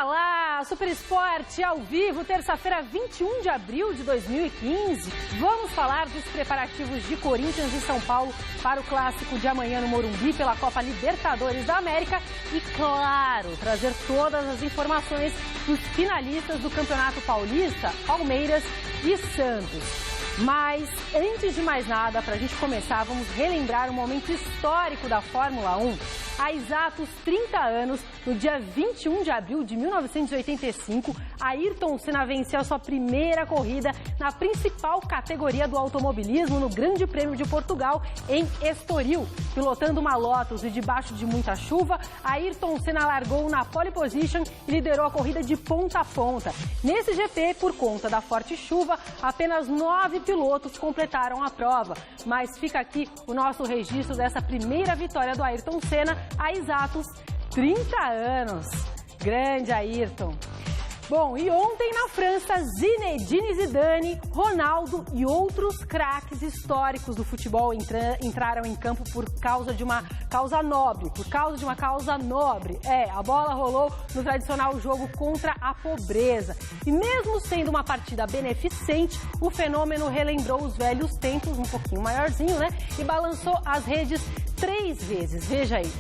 Bora lá! Super Esporte ao vivo, terça-feira, 21 de abril de 2015. Vamos falar dos preparativos de Corinthians e São Paulo para o clássico de amanhã no Morumbi pela Copa Libertadores da América e, claro, trazer todas as informações dos finalistas do Campeonato Paulista, Palmeiras e Santos. Mas, antes de mais nada, para a gente começar, vamos relembrar um momento histórico da Fórmula 1. Há exatos 30 anos, no dia 21 de abril de 1985, Ayrton Senna venceu a sua primeira corrida na principal categoria do automobilismo no Grande Prêmio de Portugal, em Estoril. Pilotando uma Lotus e debaixo de muita chuva, Ayrton Senna largou na pole position e liderou a corrida de ponta a ponta. Nesse GP, por conta da forte chuva, apenas 9 pilotos completaram a prova. Mas fica aqui o nosso registro dessa primeira vitória do Ayrton Senna há exatos 30 anos. Grande Ayrton! Bom, e ontem na França, Zinedine Zidane, Ronaldo e outros craques históricos do futebol entraram em campo por causa de uma causa nobre. A bola rolou no tradicional jogo contra a pobreza. E mesmo sendo uma partida beneficente, o fenômeno relembrou os velhos tempos, um pouquinho maiorzinho, né? E balançou as redes 3 vezes. Veja aí.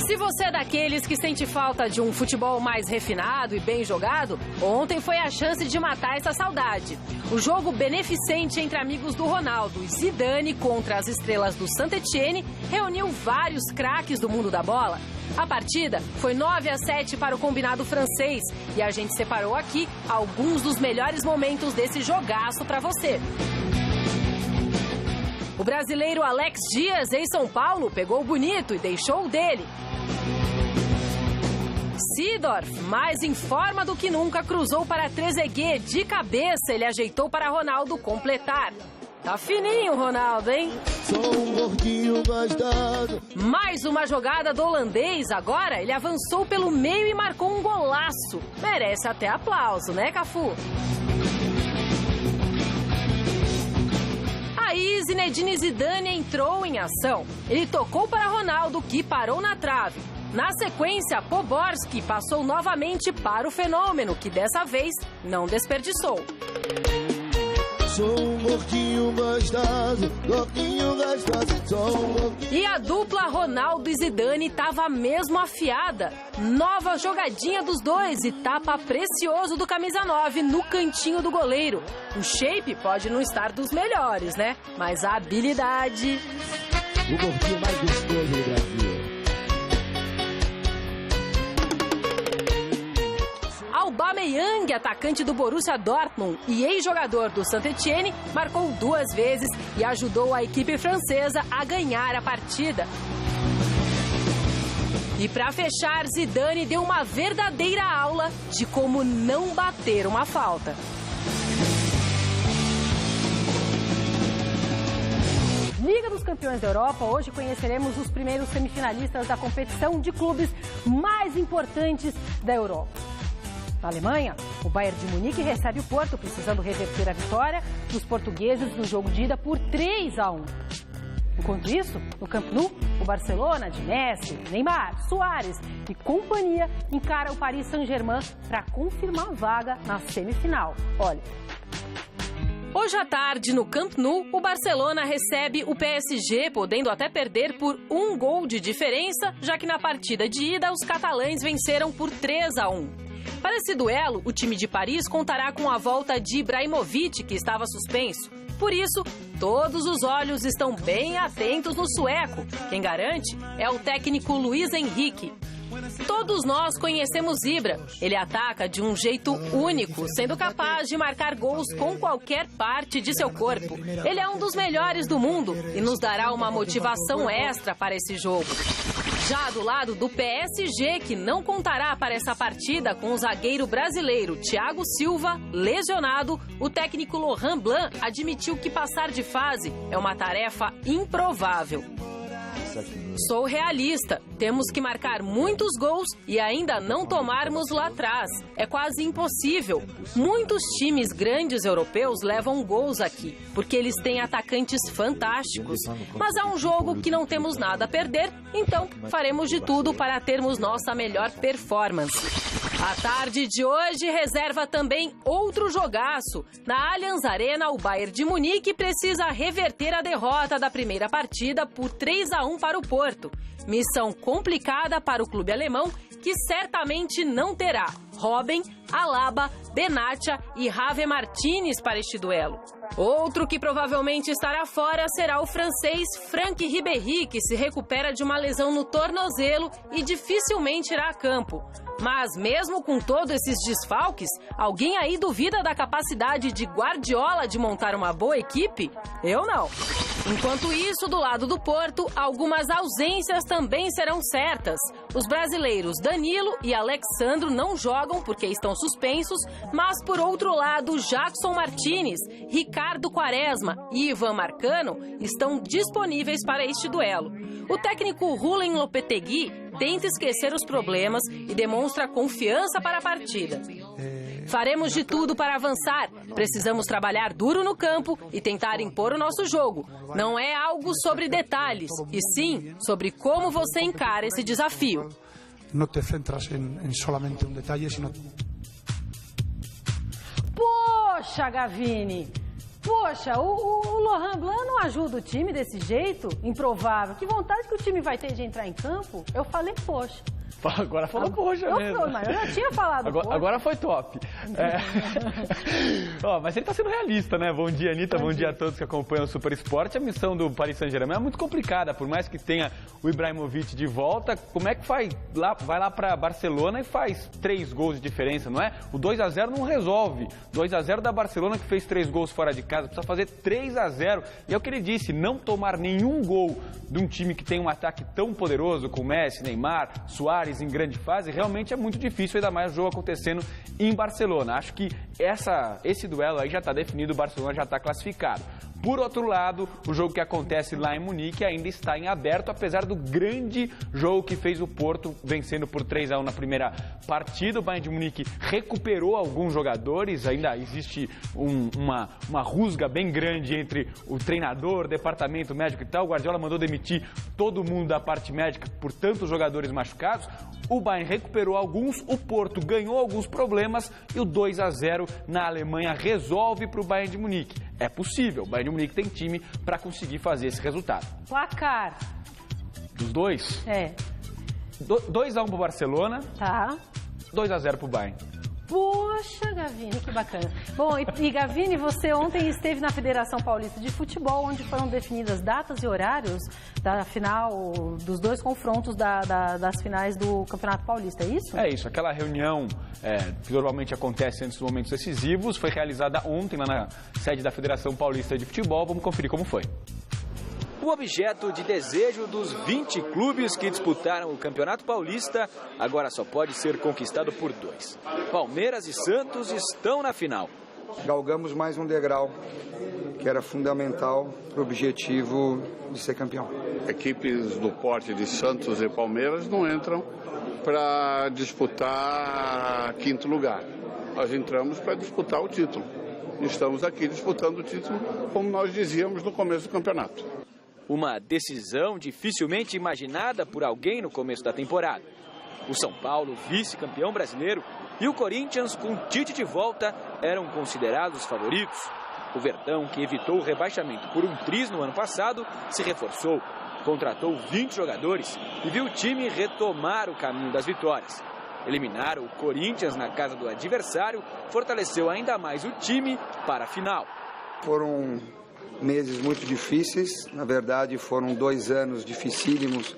Se você é daqueles que sente falta de um futebol mais refinado e bem jogado, ontem foi a chance de matar essa saudade. O jogo beneficente entre amigos do Ronaldo e Zidane contra as estrelas do Saint-Étienne reuniu vários craques do mundo da bola. A partida foi 9-7 para o combinado francês e a gente separou aqui alguns dos melhores momentos desse jogaço para você. O brasileiro Alex Dias, em São Paulo, pegou bonito e deixou o dele. Seedorf, mais em forma do que nunca, cruzou para Trezeguet. De cabeça, ele ajeitou para Ronaldo completar. Tá fininho, Ronaldo, hein? Sou um gordinho gostado. Mais uma jogada do holandês. Agora, ele avançou pelo meio e marcou um golaço. Merece até aplauso, né, Cafu? Aí, Zinedine Zidane entrou em ação. Ele tocou para Ronaldo, que parou na trave. Na sequência, Poborski passou novamente para o fenômeno, que dessa vez não desperdiçou. Sou um gordinho gostoso, E a dupla Ronaldo e Zidane estava mesmo afiada. Nova jogadinha dos dois e tapa precioso do camisa 9 no cantinho do goleiro. O shape pode não estar dos melhores, né? Mas a habilidade... O gordinho mais gostoso do Brasil. Aubameyang, atacante do Borussia Dortmund e ex-jogador do Saint-Étienne, marcou 2 vezes e ajudou a equipe francesa a ganhar a partida. E para fechar, Zidane deu uma verdadeira aula de como não bater uma falta. Liga dos Campeões da Europa, hoje conheceremos os primeiros semifinalistas da competição de clubes mais importantes da Europa. Na Alemanha, o Bayern de Munique recebe o Porto, precisando reverter a vitória dos portugueses no jogo de ida por 3-1. Enquanto isso, no Camp Nou, o Barcelona de Messi, Neymar, Suárez e companhia encara o Paris Saint-Germain para confirmar a vaga na semifinal. Olha... Hoje à tarde, no Camp Nou, o Barcelona recebe o PSG, podendo até perder por 1 gol de diferença, já que na partida de ida os catalães venceram por 3-1. Para esse duelo, o time de Paris contará com a volta de Ibrahimovic, que estava suspenso. Por isso, todos os olhos estão bem atentos no sueco. Quem garante é o técnico Luiz Henrique. Todos nós conhecemos Ibra. Ele ataca de um jeito único, sendo capaz de marcar gols com qualquer parte de seu corpo. Ele é um dos melhores do mundo e nos dará uma motivação extra para esse jogo. Já do lado do PSG, que não contará para essa partida com o zagueiro brasileiro Thiago Silva, lesionado, o técnico Laurent Blanc admitiu que passar de fase é uma tarefa improvável. Sou realista. Temos que marcar muitos gols e ainda não tomarmos lá atrás. É quase impossível. Muitos times grandes europeus levam gols aqui, porque eles têm atacantes fantásticos. Mas é um jogo que não temos nada a perder, então faremos de tudo para termos nossa melhor performance. A tarde de hoje reserva também outro jogaço. Na Allianz Arena, o Bayern de Munique precisa reverter a derrota da primeira partida por 3-1 para o Porto. Missão complicada para o clube alemão, que certamente não terá Robben, Alaba, Benatia e Javi Martinez para este duelo. Outro que provavelmente estará fora será o francês Franck Ribéry, que se recupera de uma lesão no tornozelo e dificilmente irá a campo. Mas mesmo com todos esses desfalques, alguém aí duvida da capacidade de Guardiola de montar uma boa equipe? Eu não. Enquanto isso, do lado do Porto, algumas ausências também serão certas. Os brasileiros Danilo e Alexandro não jogam porque estão suspensos, mas por outro lado, Jackson Martinez, Ricardo Quaresma e Ivan Marcano estão disponíveis para este duelo. O técnico Julen Lopetegui tenta esquecer os problemas e demonstra confiança para a partida. Faremos de tudo para avançar. Precisamos trabalhar duro no campo e tentar impor o nosso jogo. Não é algo sobre detalhes, e sim sobre como você encara esse desafio. Não te centras em solamente um detalhe, sino... Poxa, Gavini! Poxa, o Laurent Blanc não ajuda o time desse jeito? Improvável. Que vontade que o time vai ter de entrar em campo? Eu falei, poxa. Agora falou poxa mesmo. Mas eu já tinha falado agora foi top. Mas ele tá sendo realista, né? Bom dia, Anitta. Bom dia a todos que acompanham o Super Esporte. A missão do Paris Saint-Germain é muito complicada. Por mais que tenha o Ibrahimovic de volta, como é que vai lá para Barcelona e faz 3 gols de diferença, não é? O 2-0 não resolve. 2-0 da Barcelona, que fez 3 gols fora de casa, precisa fazer 3-0. E é o que ele disse, não tomar nenhum gol de um time que tem um ataque tão poderoso com Messi, Neymar, Suárez em grande fase, realmente é muito difícil, ainda mais o jogo acontecendo em Barcelona. Acho que esse duelo aí já está definido, o Barcelona já está classificado. Por outro lado, o jogo que acontece lá em Munique ainda está em aberto, apesar do grande jogo que fez o Porto, vencendo por 3-1 na primeira partida. O Bayern de Munique recuperou alguns jogadores, ainda existe uma rusga bem grande entre o treinador, o departamento médico e tal. O Guardiola mandou demitir todo mundo da parte médica por tantos jogadores machucados. O Bayern recuperou alguns, o Porto ganhou alguns problemas e o 2-0 na Alemanha resolve para o Bayern de Munique. É possível, o Bayern de Munique tem time para conseguir fazer esse resultado. Placar. Dos dois? 2-1 para o Barcelona. Tá. 2-0 para o Bayern. Poxa, Gavini, que bacana. Bom, e Gavini, você ontem esteve na Federação Paulista de Futebol, onde foram definidas datas e horários da final, dos 2 confrontos das finais do Campeonato Paulista, é isso? É isso, aquela reunião que normalmente acontece antes dos momentos decisivos, foi realizada ontem lá na sede da Federação Paulista de Futebol. Vamos conferir como foi. O objeto de desejo dos 20 clubes que disputaram o Campeonato Paulista agora só pode ser conquistado por 2. Palmeiras e Santos estão na final. Galgamos mais um degrau que era fundamental para o objetivo de ser campeão. Equipes do porte de Santos e Palmeiras não entram para disputar 5º lugar. Nós entramos para disputar o título. Estamos aqui disputando o título, como nós dizíamos no começo do campeonato. Uma decisão dificilmente imaginada por alguém no começo da temporada. O São Paulo, vice-campeão brasileiro, e o Corinthians, com Tite de volta, eram considerados favoritos. O Verdão, que evitou o rebaixamento por um triz no ano passado, se reforçou, contratou 20 jogadores e viu o time retomar o caminho das vitórias. Eliminar o Corinthians na casa do adversário fortaleceu ainda mais o time para a final. Foram meses muito difíceis, na verdade foram 2 anos dificílimos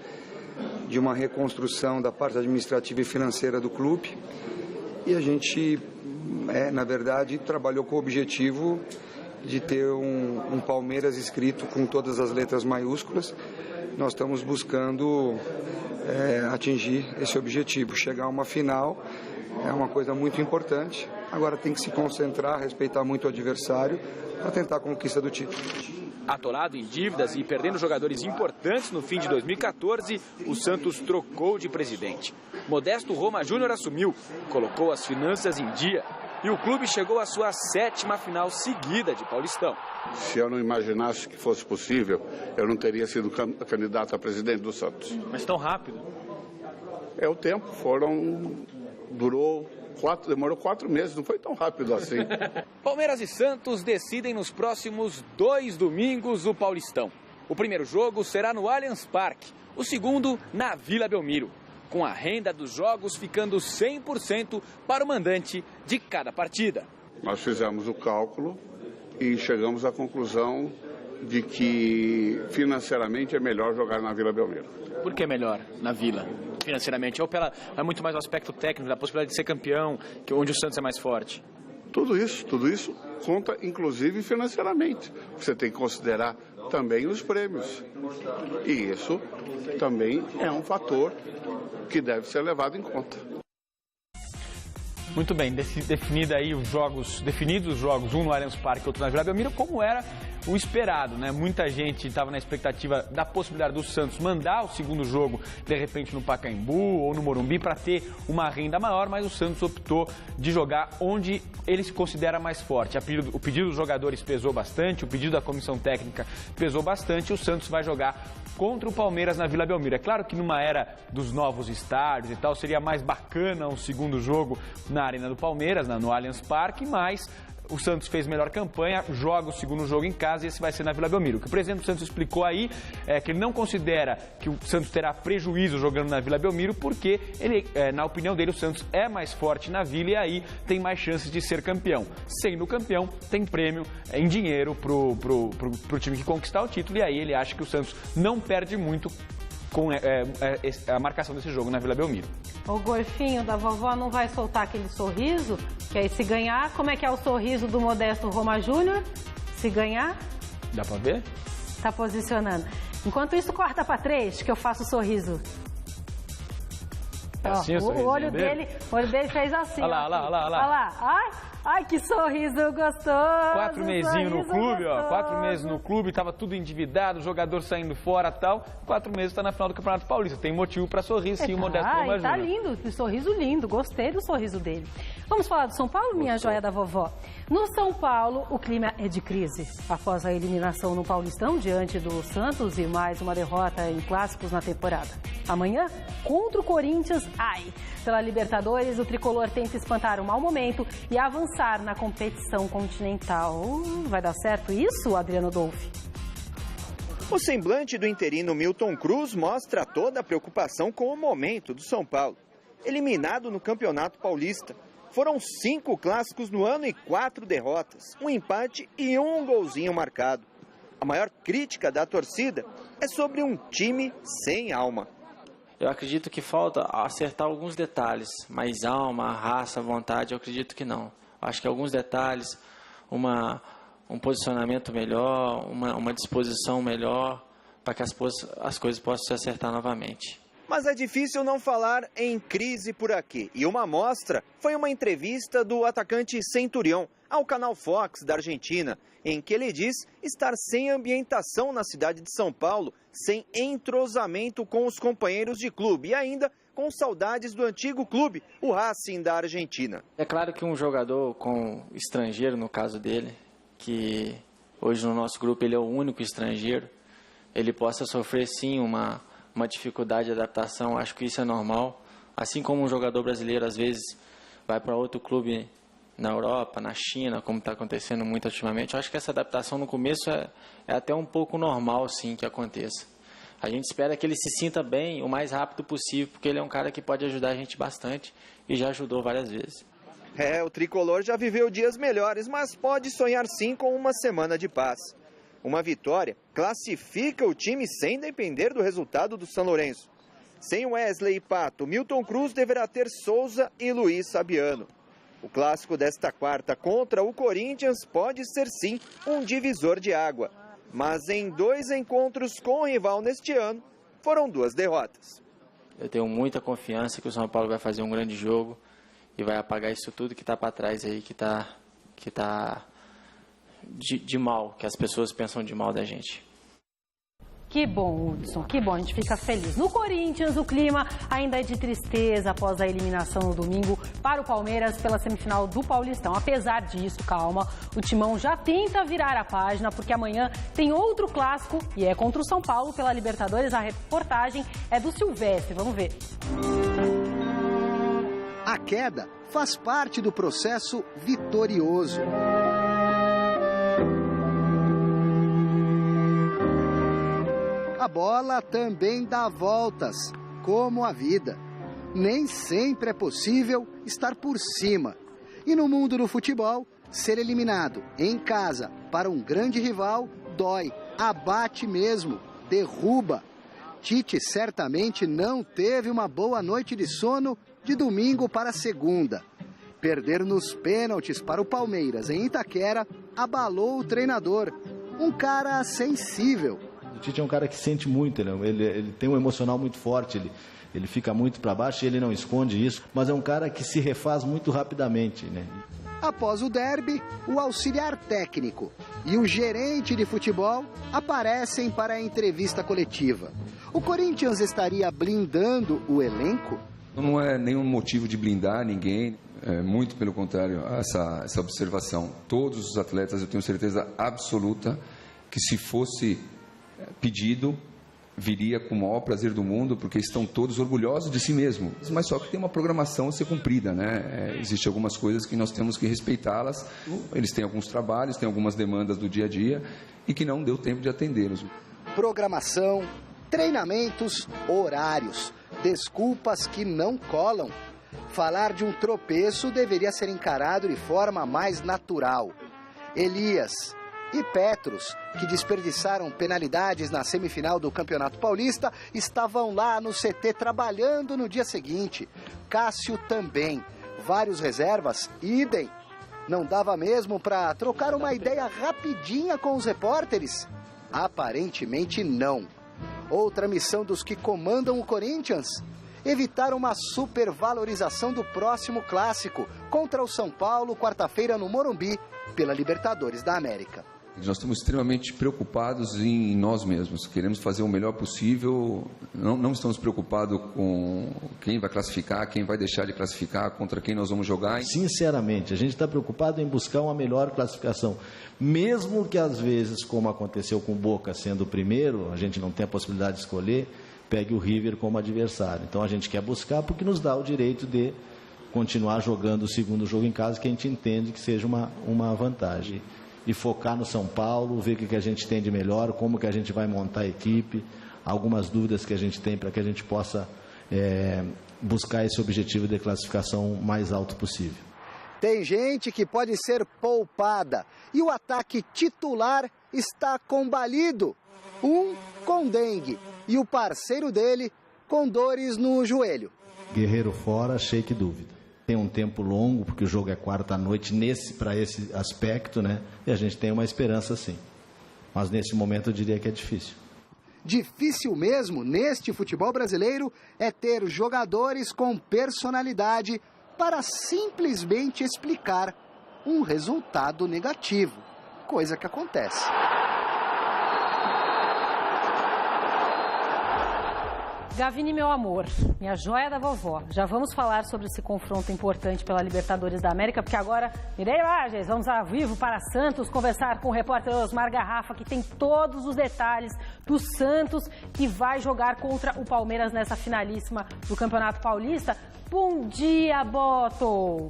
de uma reconstrução da parte administrativa e financeira do clube e a gente, na verdade, trabalhou com o objetivo de ter um Palmeiras escrito com todas as letras maiúsculas. Nós estamos buscando atingir esse objetivo, chegar a uma final. É uma coisa muito importante. Agora tem que se concentrar, respeitar muito o adversário para tentar a conquista do título. Atolado em dívidas e perdendo jogadores importantes no fim de 2014, o Santos trocou de presidente. Modesto Roma Júnior assumiu, colocou as finanças em dia e o clube chegou à sua 7ª final seguida de Paulistão. Se eu não imaginasse que fosse possível, eu não teria sido candidato a presidente do Santos. Mas tão rápido? É o tempo, demorou 4 meses, não foi tão rápido assim. Palmeiras e Santos decidem nos próximos 2 domingos o Paulistão. O primeiro jogo será no Allianz Parque, o segundo na Vila Belmiro, com a renda dos jogos ficando 100% para o mandante de cada partida. Nós fizemos o cálculo e chegamos à conclusão de que financeiramente é melhor jogar na Vila Belmiro. Por que melhor na Vila, financeiramente? Ou é muito mais o aspecto técnico, da possibilidade de ser campeão, onde o Santos é mais forte? Tudo isso conta, inclusive financeiramente. Você tem que considerar também os prêmios. E isso também é um fator que deve ser levado em conta. Muito bem, definidos os jogos, um no Allianz Parque e outro na Vila Belmiro, como era o esperado, né? Muita gente estava na expectativa da possibilidade do Santos mandar o segundo jogo, de repente, no Pacaembu ou no Morumbi, para ter uma renda maior, mas o Santos optou de jogar onde ele se considera mais forte. O pedido dos jogadores pesou bastante, o pedido da comissão técnica pesou bastante, e o Santos vai jogar contra o Palmeiras na Vila Belmiro. É claro que numa era dos novos estádios e tal, seria mais bacana um segundo jogo na Arena do Palmeiras, no Allianz Parque, mas o Santos fez melhor campanha, joga o segundo jogo em casa e esse vai ser na Vila Belmiro. O que o presidente do Santos explicou aí é que ele não considera que o Santos terá prejuízo jogando na Vila Belmiro, porque ele, na opinião dele, o Santos é mais forte na Vila e aí tem mais chances de ser campeão. Sendo campeão, tem prêmio em dinheiro pro time que conquistar o título, e aí ele acha que o Santos não perde muito com a marcação desse jogo na Vila Belmiro. O golfinho da vovó não vai soltar aquele sorriso? Que aí se ganhar, como é que é o sorriso do Modesto Roma Júnior? Se ganhar? Dá pra ver? Tá posicionando. Enquanto isso, corta pra 3, que eu faço o sorriso. É assim, o olho dele fez assim. Olha lá. Ai, que sorriso gostoso. 4 mesinhos no clube, gostoso. 4 meses no clube, tava tudo endividado, jogador saindo fora e tal. 4 meses tá na final do Campeonato Paulista. Tem motivo pra sorrir, sim, o Modesto Roma Júnior. Tá lindo, que sorriso lindo, gostei do sorriso dele. Vamos falar do São Paulo, minha joia da vovó? No São Paulo, o clima é de crise. Após a eliminação no Paulistão, diante do Santos e mais uma derrota em clássicos na temporada. Amanhã, contra o Corinthians, pela Libertadores, o tricolor tenta espantar o mau momento e avançar na competição continental. Vai dar certo isso, Adriano Dolfi? O semblante do interino Milton Cruz mostra toda a preocupação com o momento do São Paulo. Eliminado no Campeonato Paulista, foram 5 clássicos no ano e 4 derrotas, um empate e um golzinho marcado. A maior crítica da torcida é sobre um time sem alma. Eu acredito que falta acertar alguns detalhes, mas alma, raça, vontade, eu acredito que não. Acho que alguns detalhes, um posicionamento melhor, uma disposição melhor, para que as coisas possam se acertar novamente. Mas é difícil não falar em crise por aqui. E uma amostra foi uma entrevista do atacante Centurião ao canal Fox da Argentina, em que ele diz estar sem ambientação na cidade de São Paulo, sem entrosamento com os companheiros de clube e ainda com saudades do antigo clube, o Racing da Argentina. É claro que um jogador com estrangeiro, no caso dele, que hoje no nosso grupo ele é o único estrangeiro, ele possa sofrer sim uma dificuldade de adaptação, acho que isso é normal. Assim como um jogador brasileiro às vezes vai para outro clube na Europa, na China, como está acontecendo muito ultimamente, eu acho que essa adaptação no começo é até um pouco normal sim que aconteça. A gente espera que ele se sinta bem o mais rápido possível, porque ele é um cara que pode ajudar a gente bastante e já ajudou várias vezes. O tricolor já viveu dias melhores, mas pode sonhar sim com uma semana de paz. Uma vitória classifica o time sem depender do resultado do São Lourenço. Sem Wesley e Pato, Milton Cruz deverá ter Souza e Luiz Sabiano. O clássico desta quarta contra o Corinthians pode ser sim um divisor de água. Mas em 2 encontros com o rival neste ano, foram 2 derrotas. Eu tenho muita confiança que o São Paulo vai fazer um grande jogo e vai apagar isso tudo que está para trás aí, que tá de mal, que as pessoas pensam de mal da gente. Que bom, Hudson, que bom, a gente fica feliz. No Corinthians, o clima ainda é de tristeza após a eliminação no domingo para o Palmeiras pela semifinal do Paulistão. Apesar disso, calma, o Timão já tenta virar a página, porque amanhã tem outro clássico e é contra o São Paulo pela Libertadores. A reportagem é do Silvestre, vamos ver. A queda faz parte do processo vitorioso. A bola também dá voltas, como a vida. Nem sempre é possível estar por cima. E no mundo do futebol, ser eliminado em casa para um grande rival dói, abate mesmo, derruba. Tite certamente não teve uma boa noite de sono de domingo para segunda. Perder nos pênaltis para o Palmeiras em Itaquera abalou o treinador, um cara sensível. O Tite é um cara que sente muito, ele tem um emocional muito forte, ele fica muito para baixo e ele não esconde isso, mas é um cara que se refaz muito rapidamente, né? Após o derby, o auxiliar técnico e o gerente de futebol aparecem para a entrevista coletiva. O Corinthians estaria blindando o elenco? Não é nenhum motivo de blindar ninguém, muito pelo contrário, essa observação. Todos os atletas, eu tenho certeza absoluta que se fosse pedido, viria com o maior prazer do mundo, porque estão todos orgulhosos de si mesmos. Mas só que tem uma programação a ser cumprida, né? Existem algumas coisas que nós temos que respeitá-las. Eles têm alguns trabalhos, têm algumas demandas do dia a dia e que não deu tempo de atendê-los. Programação, treinamentos, horários, desculpas que não colam. Falar de um tropeço deveria ser encarado de forma mais natural. Elias e Petros, que desperdiçaram penalidades na semifinal do Campeonato Paulista, estavam lá no CT trabalhando no dia seguinte. Cássio também. Vários reservas, idem. Não dava mesmo para trocar uma ideia rapidinha com os repórteres? Aparentemente não. Outra missão dos que comandam o Corinthians: evitar uma supervalorização do próximo clássico contra o São Paulo, quarta-feira no Morumbi, pela Libertadores da América. Nós estamos extremamente preocupados em nós mesmos, queremos fazer o melhor possível, não estamos preocupados com quem vai classificar, quem vai deixar de classificar, contra quem nós vamos jogar. Sinceramente, a gente está preocupado em buscar uma melhor classificação, mesmo que às vezes, como aconteceu com o Boca sendo o primeiro, a gente não tem a possibilidade de escolher, pegue o River como adversário. Então a gente quer buscar porque nos dá o direito de continuar jogando o segundo jogo em casa, que a gente entende que seja uma vantagem. E focar no São Paulo, ver o que a gente tem de melhor, como que a gente vai montar a equipe, algumas dúvidas que a gente tem para que a gente possa buscar esse objetivo de classificação mais alto possível. Tem gente que pode ser poupada e o ataque titular está combalido. Um com dengue e o parceiro dele com dores no joelho. Guerreiro fora, Sheik dúvida. Tem um tempo longo, porque o jogo é quarta-noite para esse aspecto, né? E a gente tem uma esperança sim. Mas nesse momento eu diria que é difícil. Difícil mesmo, neste futebol brasileiro, é ter jogadores com personalidade para simplesmente explicar um resultado negativo. Coisa que acontece. Gavini, meu amor, minha joia da vovó, já vamos falar sobre esse confronto importante pela Libertadores da América, porque agora, mirei imagens, vamos ao vivo para Santos conversar com o repórter Osmar Garrafa, que tem todos os detalhes do Santos, que vai jogar contra o Palmeiras nessa finalíssima do Campeonato Paulista. Bom dia, Boto!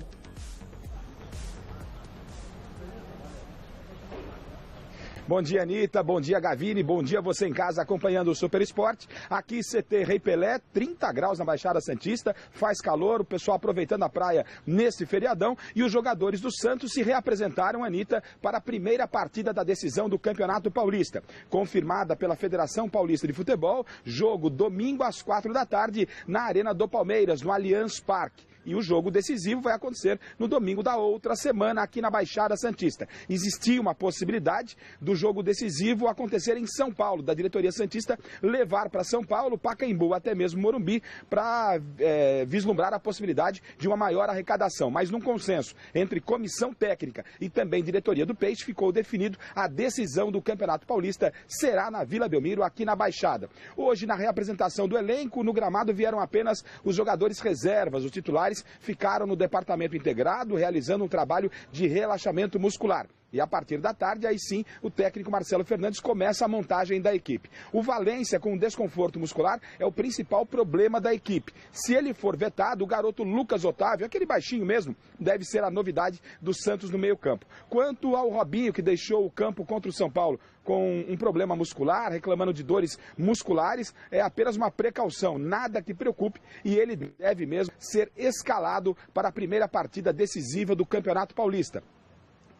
Bom dia, Anitta. Bom dia, Gavini. Bom dia você em casa acompanhando o Super Esporte. Aqui CT Rei Pelé, 30 graus na Baixada Santista, faz calor, o pessoal aproveitando a praia nesse feriadão. E os jogadores do Santos se reapresentaram, Anitta, para a primeira partida da decisão do Campeonato Paulista. Confirmada pela Federação Paulista de Futebol, jogo domingo às 4 da tarde na Arena do Palmeiras, no Allianz Parque. E o jogo decisivo vai acontecer no domingo da outra semana aqui na Baixada Santista. Existia uma possibilidade do jogo decisivo acontecer em São Paulo, da diretoria santista levar para São Paulo, Pacaembu, até mesmo Morumbi, para vislumbrar a possibilidade de uma maior arrecadação. Mas num consenso entre comissão técnica e também diretoria do Peixe, ficou definido a decisão do Campeonato Paulista será na Vila Belmiro, aqui na Baixada. Hoje, na reapresentação do elenco, no gramado vieram apenas os jogadores reservas. Os titulares ficaram no departamento integrado, realizando um trabalho de relaxamento muscular. E a partir da tarde, aí sim, o técnico Marcelo Fernandes começa a montagem da equipe. O Valência, com desconforto muscular, é o principal problema da equipe. Se ele for vetado, o garoto Lucas Otávio, aquele baixinho mesmo, deve ser a novidade do Santos no meio-campo. Quanto ao Robinho, que deixou o campo contra o São Paulo com um problema muscular, reclamando de dores musculares, é apenas uma precaução, nada que preocupe, e ele deve mesmo ser escalado para a primeira partida decisiva do Campeonato Paulista.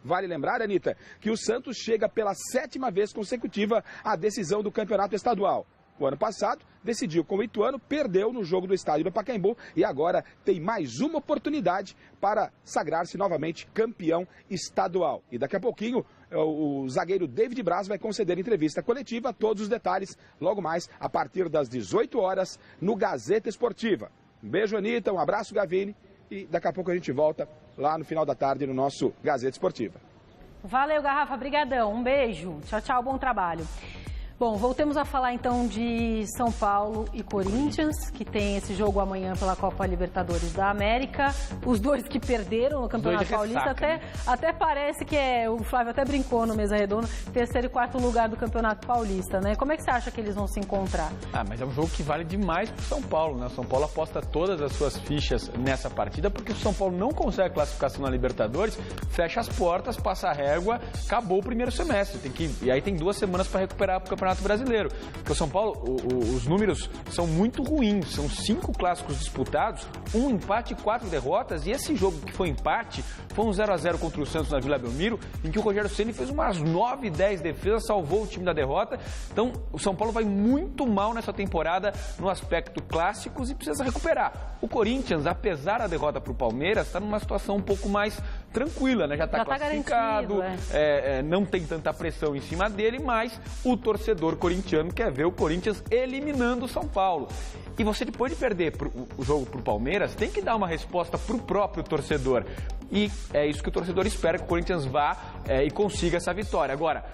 Vale lembrar, Anitta, que o Santos chega pela 7ª vez consecutiva à decisão do campeonato estadual. O ano passado, decidiu com o Ituano, perdeu no jogo do estádio do Pacaembu e agora tem mais uma oportunidade para sagrar-se novamente campeão estadual. E daqui a pouquinho, o zagueiro David Braz vai conceder entrevista coletiva, todos os detalhes, logo mais, a partir das 18 horas, no Gazeta Esportiva. Um beijo, Anitta, um abraço, Gavini. E daqui a pouco a gente volta lá no final da tarde no nosso Gazeta Esportiva. Valeu, Garrafa, brigadão. Um beijo. Tchau, tchau, bom trabalho. Bom, voltemos a falar então de São Paulo e Corinthians, que tem esse jogo amanhã pela Copa Libertadores da América. Os dois que perderam no Campeonato Paulista, até parece que o Flávio até brincou no Mesa Redonda, 3º e 4º lugar do Campeonato Paulista, né? Como é que você acha que eles vão se encontrar? Mas é um jogo que vale demais pro São Paulo, né? O São Paulo aposta todas as suas fichas nessa partida, porque o São Paulo não consegue classificação na Libertadores, fecha as portas, passa a régua, acabou o primeiro semestre. E aí tem 2 semanas para recuperar o Campeonato Brasileiro, porque o São Paulo, os números são muito ruins, são 5 clássicos disputados, 1 empate e 4 derrotas, e esse jogo que foi empate, foi um 0-0 contra o Santos na Vila Belmiro, em que o Rogério Ceni fez umas 9, 10 defesas, salvou o time da derrota. Então o São Paulo vai muito mal nessa temporada no aspecto clássicos e precisa recuperar. O Corinthians, apesar da derrota para o Palmeiras, está numa situação um pouco mais tranquila, né? Já está classificado, não tem tanta pressão em cima dele, mas o torcedor corintiano quer ver o Corinthians eliminando o São Paulo. E você, depois de perder o jogo para o Palmeiras, tem que dar uma resposta para o próprio torcedor. E é isso que o torcedor espera, que o Corinthians vá e consiga essa vitória. Agora,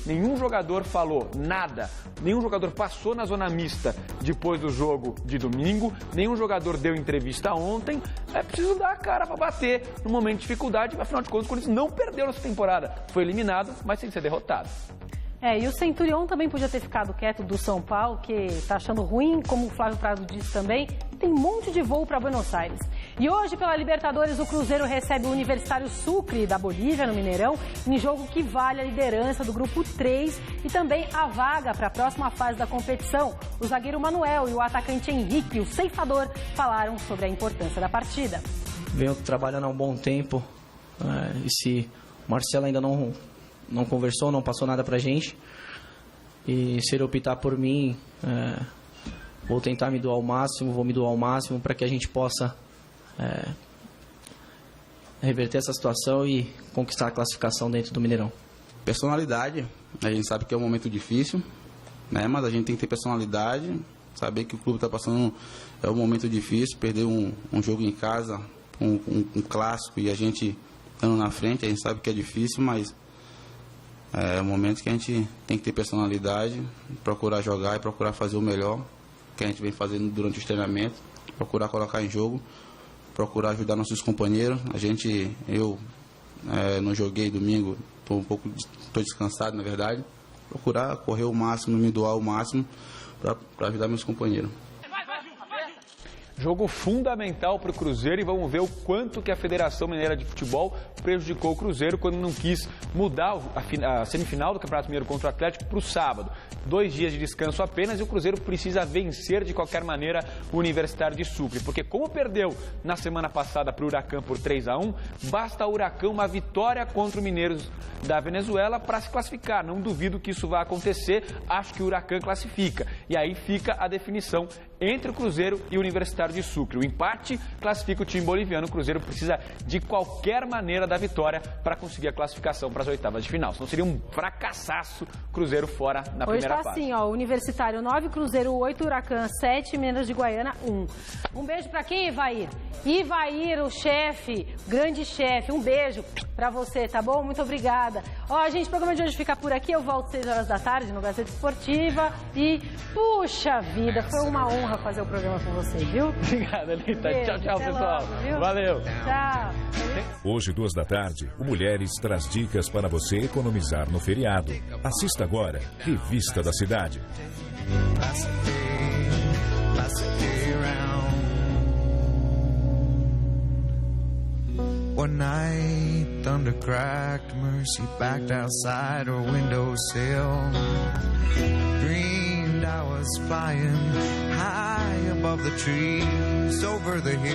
nenhum jogador falou nada, nenhum jogador passou na zona mista depois do jogo de domingo, nenhum jogador deu entrevista ontem. É preciso dar a cara para bater no momento de dificuldade. Afinal de contas, o Corinthians não perdeu nessa temporada. Foi eliminado, mas sem ser derrotado. E o Centurion também podia ter ficado quieto do São Paulo, que está achando ruim, como o Flávio Prado disse também, e tem um monte de voo para Buenos Aires. E hoje, pela Libertadores, o Cruzeiro recebe o Universitário Sucre da Bolívia, no Mineirão, em jogo que vale a liderança do Grupo 3 e também a vaga para a próxima fase da competição. O zagueiro Manuel e o atacante Henrique, o ceifador, falaram sobre a importância da partida. Venho trabalhando há um bom tempo, e se o Marcelo ainda não conversou, não passou nada pra gente, e se ele optar por mim, vou tentar me doar ao máximo, vou me doar ao máximo para que a gente possa reverter essa situação e conquistar a classificação dentro do Mineirão. Personalidade, a gente sabe que é um momento difícil, né? Mas a gente tem que ter personalidade, saber que o clube está passando um momento difícil, perder um jogo em casa, um clássico, e a gente estando na frente, a gente sabe que é difícil, mas é um momento que a gente tem que ter personalidade, procurar jogar e procurar fazer o melhor que a gente vem fazendo durante os treinamentos, procurar colocar em jogo, procurar ajudar nossos companheiros. Eu não joguei domingo, estou descansado, na verdade. Procurar correr o máximo, me doar o máximo para ajudar meus companheiros. Jogo fundamental para o Cruzeiro, e vamos ver o quanto que a Federação Mineira de Futebol prejudicou o Cruzeiro quando não quis mudar a semifinal do Campeonato Mineiro contra o Atlético para o sábado. 2 dias de descanso apenas, e o Cruzeiro precisa vencer de qualquer maneira o Universitário de Sucre, porque como perdeu na semana passada para o Huracán por 3-1, basta ao Huracán uma vitória contra o Mineiros da Venezuela para se classificar. Não duvido que isso vá acontecer, acho que o Huracán classifica. e aí fica a definição entre o Cruzeiro e o Universitário de Sucre. O empate classifica o time boliviano. O Cruzeiro precisa de qualquer maneira da vitória para conseguir a classificação para as oitavas de final. Senão seria um fracassaço Cruzeiro fora na primeira fase. Hoje tá assim, ó, Universitário 9, Cruzeiro 8, Huracan 7, Minas de Guaiana 1. Um beijo para quem, Ivair? Ivair, o chefe, grande chefe, um beijo para você, tá bom? Muito obrigada. Ó, gente, o programa de hoje fica por aqui. Eu volto às 6 horas da tarde no Gazeta Esportiva e, puxa vida, foi uma honra fazer o programa com você, viu? Obrigado, Anitta. Tchau, tchau, pessoal. Logo, valeu. Tchau. Hoje, 2 da tarde, o Mulheres traz dicas para você economizar no feriado. Assista agora, Revista da Cidade. One night, thunder cracked, Mercy backed outside her windowsill. Dreamed I was flying high above the trees over the hill.